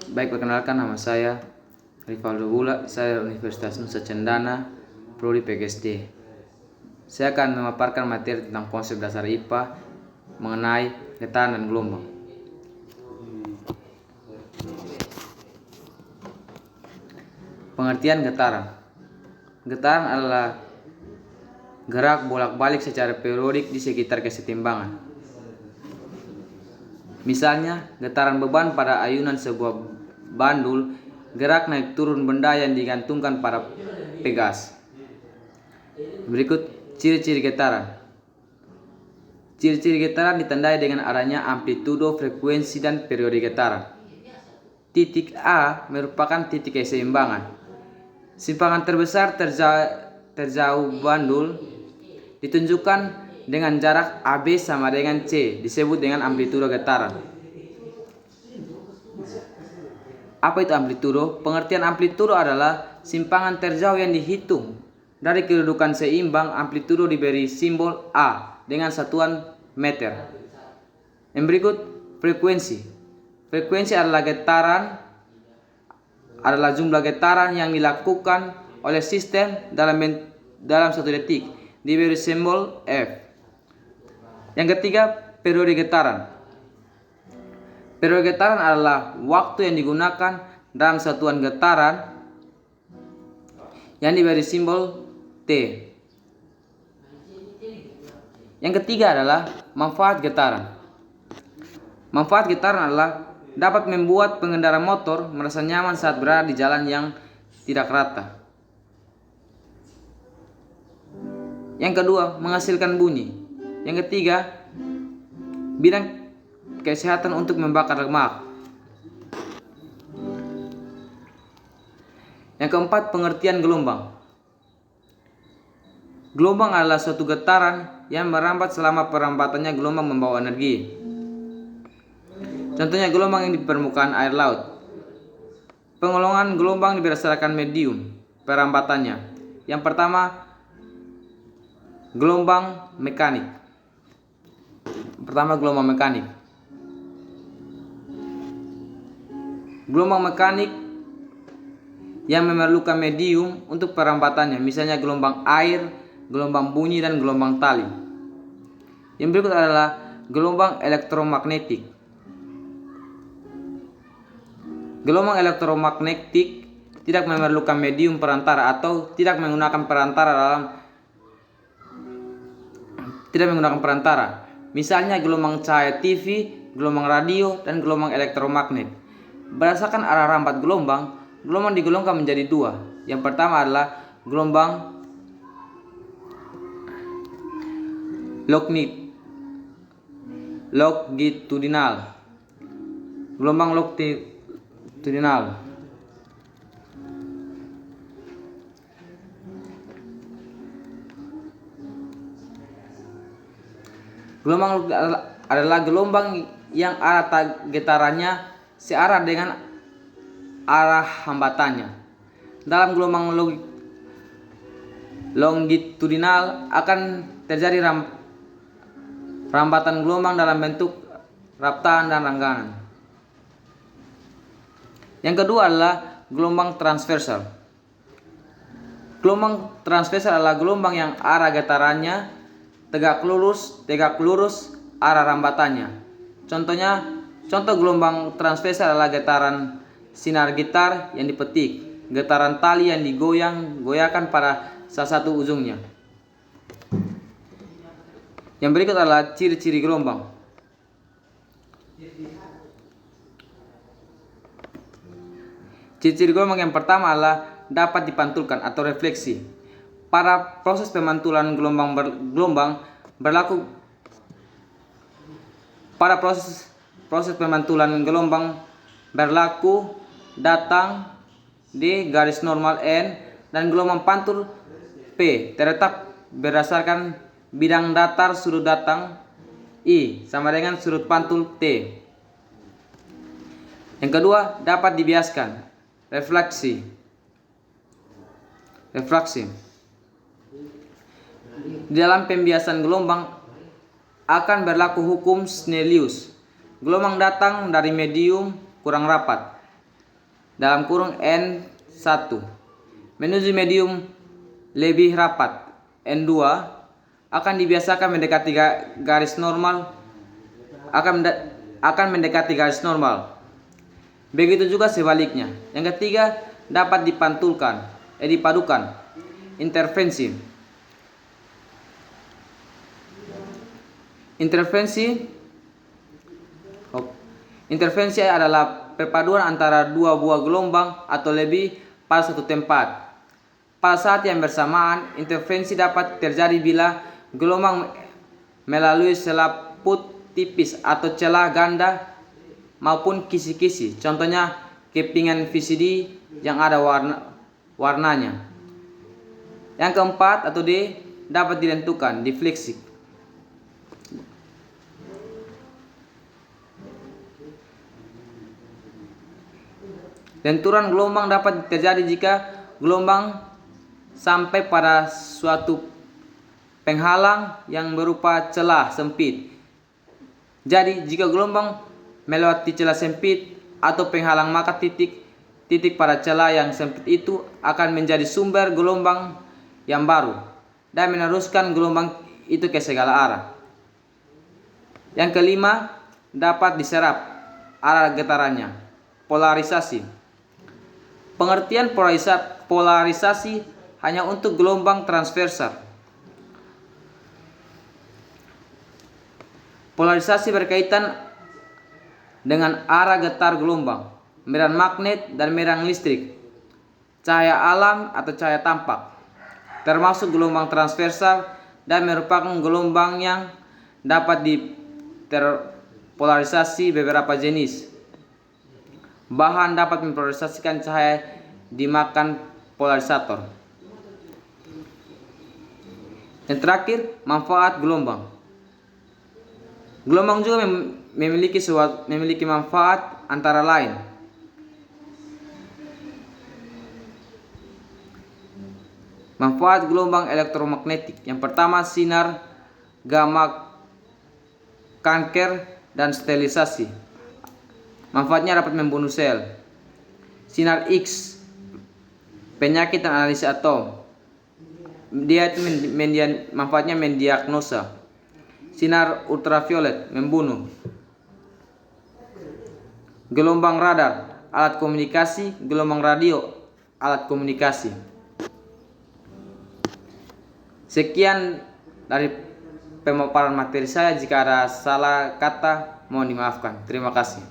Baik, perkenalkan nama saya Rivaldo Bula, saya dari Universitas Nusa Cendana, Prodi PGSD. Saya akan memaparkan materi tentang konsep dasar IPA mengenai getaran dan gelombang. Pengertian getaran. Getaran adalah gerak bolak-balik secara periodik di sekitar kesetimbangan. Misalnya, getaran beban pada ayunan sebuah bandul, gerak naik turun benda yang digantungkan pada pegas. Berikut ciri-ciri getaran. Ciri-ciri getaran ditandai dengan adanya amplitudo, frekuensi, dan periode getaran. Titik A merupakan titik keseimbangan. Simpangan terbesar terjauh bandul ditunjukkan dengan jarak AB sama dengan C, disebut dengan amplitudo getaran. Apa itu amplitudo? Pengertian amplitudo adalah simpangan terjauh yang dihitung dari kedudukan seimbang. Amplitudo diberi simbol A dengan satuan meter. Yang berikut frekuensi. Frekuensi adalah jumlah getaran yang dilakukan oleh sistem dalam satu detik, diberi simbol F. Yang ketiga, periode getaran. Periode getaran adalah waktu yang digunakan dalam satuan getaran yang diberi simbol T. Yang ketiga adalah manfaat getaran. Manfaat getaran adalah dapat membuat pengendara motor merasa nyaman saat berada di jalan yang tidak rata. Yang kedua, menghasilkan bunyi. Yang ketiga, bidang kesehatan untuk membakar lemak. Yang keempat, pengertian gelombang. Gelombang adalah suatu getaran yang merambat. Selama perambatannya gelombang membawa energi. Contohnya gelombang yang di permukaan air laut. Penggolongan gelombang berdasarkan medium perambatannya. Yang pertama, gelombang mekanik. Gelombang mekanik yang memerlukan medium untuk perambatannya, misalnya gelombang air, gelombang bunyi, dan gelombang tali. Yang berikut adalah gelombang elektromagnetik. Gelombang elektromagnetik tidak memerlukan medium perantara atau tidak menggunakan perantara. Misalnya gelombang cahaya TV, gelombang radio, dan gelombang elektromagnet. Berdasarkan arah rambat gelombang digolongkan menjadi dua. Yang pertama adalah gelombang longitudinal. Gelombang longitudinal adalah gelombang yang arah getarannya searah dengan arah hambatannya. Dalam gelombang longitudinal akan terjadi rambatan gelombang dalam bentuk raptaan dan rengganan. Yang kedua adalah gelombang transversal. Gelombang transversal adalah gelombang yang arah getarannya tegak lurus arah rambatannya. Contoh gelombang transversal adalah getaran sinar gitar yang dipetik, getaran tali yang digoyang-goyahkan pada salah satu ujungnya. Yang berikut adalah ciri-ciri gelombang. Ciri-ciri gelombang yang pertama adalah dapat dipantulkan atau refleksi. Pada proses pemantulan gelombang berlaku datang di garis normal N dan gelombang pantul P terletak berdasarkan bidang datar sudut datang I sama dengan sudut pantul T. Yang kedua, dapat dibiaskan. Refraksi. Di dalam pembiasan gelombang akan berlaku hukum Snellius. Gelombang datang dari medium kurang rapat. dalam kurung N1 menuju medium lebih rapat N2 akan dibiasakan mendekati garis normal akan mendekati garis normal. Begitu juga sebaliknya. Yang ketiga, dapat dipadukan. Intervensi. Intervensi adalah perpaduan antara dua buah gelombang atau lebih pada satu tempat. Pada saat yang bersamaan, intervensi dapat terjadi bila gelombang melalui selaput tipis atau celah ganda maupun kisi-kisi. Contohnya kepingan VCD yang ada warnanya. Yang keempat atau D, dapat ditentukan, defleksi. Lenturan gelombang dapat terjadi jika gelombang sampai pada suatu penghalang yang berupa celah sempit. Jadi, jika gelombang melewati celah sempit atau penghalang, maka titik pada celah yang sempit itu akan menjadi sumber gelombang yang baru dan meneruskan gelombang itu ke segala arah. Yang kelima, dapat diserap arah getarannya. Polarisasi. Pengertian polarisasi hanya untuk gelombang transversal. Polarisasi berkaitan dengan arah getar gelombang, medan magnet dan medan listrik, cahaya alam atau cahaya tampak, termasuk gelombang transversal, dan merupakan gelombang yang dapat dipolarisasi beberapa jenis. Bahan dapat mempolarisasikan cahaya dimakan polarisator. Yang terakhir, manfaat gelombang. Gelombang juga memiliki manfaat antara lain. Manfaat gelombang elektromagnetik. Yang pertama, sinar gamma, kanker, dan sterilisasi. Manfaatnya dapat membunuh sel. Sinar X, penyakit dan analisis atom. Dia itu manfaatnya mendiagnosa. Sinar ultraviolet, membunuh. Gelombang radar, alat komunikasi. Gelombang radio, alat komunikasi. Sekian dari pemaparan materi saya. Jika ada salah kata, mohon dimaafkan. Terima kasih.